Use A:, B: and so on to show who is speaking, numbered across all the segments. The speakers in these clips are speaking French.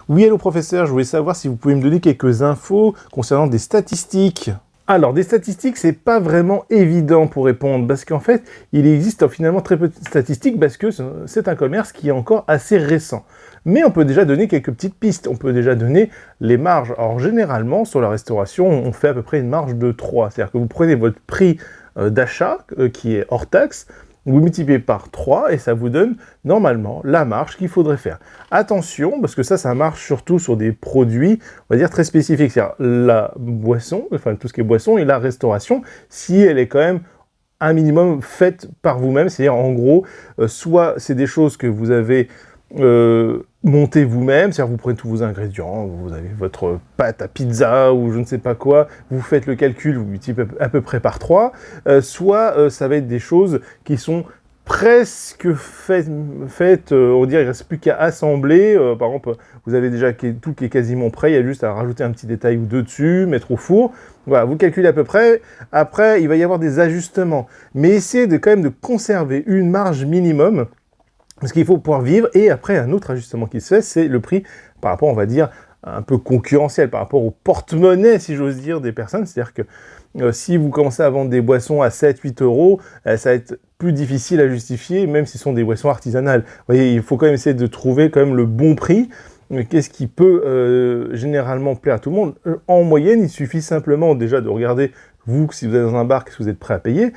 A: Oui, allô professeur, je voulais savoir si vous pouvez me donner quelques infos concernant des statistiques. Alors, des statistiques, c'est pas vraiment évident pour répondre, parce qu'en fait, il existe finalement très peu de statistiques, parce que c'est un commerce qui est encore assez récent. Mais on peut déjà donner quelques petites pistes, on peut déjà donner les marges. Alors, généralement, sur la restauration, on fait à peu près une marge de 3, c'est-à-dire que vous prenez votre prix d'achat, qui est hors taxe, vous multipliez par 3 et ça vous donne normalement la marge qu'il faudrait faire. Attention, parce que ça marche surtout sur des produits, on va dire, très spécifiques. C'est-à-dire la boisson, enfin tout ce qui est boisson, et la restauration, si elle est quand même un minimum faite par vous-même, c'est-à-dire en gros, soit c'est des choses que vous avez montez vous-même, c'est-à-dire vous prenez tous vos ingrédients, vous avez votre pâte à pizza ou je ne sais pas quoi, vous faites le calcul, vous multipliez à peu près par 3, soit ça va être des choses qui sont presque faites, on dirait, il ne reste plus qu'à assembler, par exemple, vous avez déjà tout qui est quasiment prêt, il y a juste à rajouter un petit détail ou deux dessus, mettre au four, voilà, vous calculez à peu près, après il va y avoir des ajustements, mais essayez quand même de conserver une marge minimum, parce qu'il faut pouvoir vivre, et après, un autre ajustement qui se fait, c'est le prix par rapport, on va dire, un peu concurrentiel, par rapport au porte-monnaie, si j'ose dire, des personnes. C'est-à-dire que si vous commencez à vendre des boissons à 7-8 euros, ça va être plus difficile à justifier, même si ce sont des boissons artisanales. Vous voyez, il faut quand même essayer de trouver quand même le bon prix. Qu'est-ce qui peut généralement plaire à tout le monde? En moyenne, il suffit simplement déjà de regarder, vous, si vous êtes dans un bar, qu'est-ce que vous êtes prêt à payer,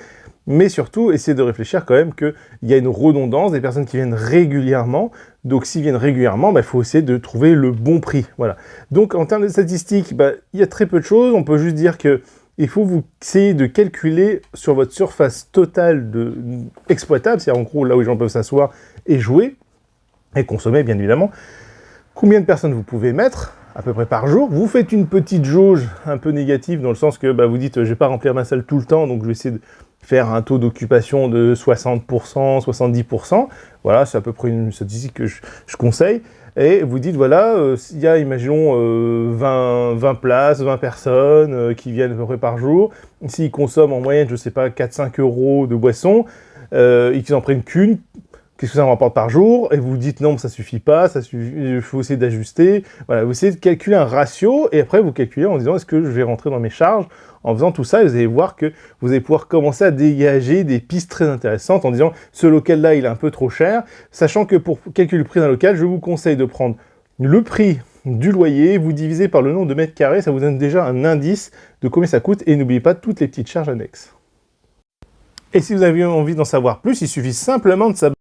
A: mais surtout, essayez de réfléchir quand même qu'il y a une redondance, des personnes qui viennent régulièrement, donc s'ils viennent régulièrement, il faut essayer de trouver le bon prix, voilà. Donc en termes de statistiques, il y a très peu de choses, on peut juste dire que il faut vous essayer de calculer sur votre surface totale exploitable, c'est-à-dire en gros là où les gens peuvent s'asseoir et jouer, et consommer bien évidemment, combien de personnes vous pouvez mettre, à peu près par jour. Vous faites une petite jauge un peu négative, dans le sens que vous dites, je ne vais pas remplir ma salle tout le temps, donc je vais essayer de faire un taux d'occupation de 60%, 70%. Voilà, c'est à peu près une statistique que je conseille. Et vous dites, voilà, s'il y a, imaginons, 20 places, 20 personnes qui viennent à peu près par jour, s'ils consomment en moyenne, je ne sais pas, 4-5 euros de boisson, et qu'ils n'en prennent qu'une, qu'est-ce que ça me rapporte par jour? Et vous dites non, ça suffit pas, il faut essayer d'ajuster. Voilà, vous essayez de calculer un ratio, et après vous calculez en disant est-ce que je vais rentrer dans mes charges? En faisant tout ça, vous allez voir que vous allez pouvoir commencer à dégager des pistes très intéressantes en disant ce local-là, il est un peu trop cher, sachant que pour calculer le prix d'un local, je vous conseille de prendre le prix du loyer, vous divisez par le nombre de mètres carrés, ça vous donne déjà un indice de combien ça coûte, et n'oubliez pas toutes les petites charges annexes. Et si vous avez envie d'en savoir plus, il suffit simplement de s'abonner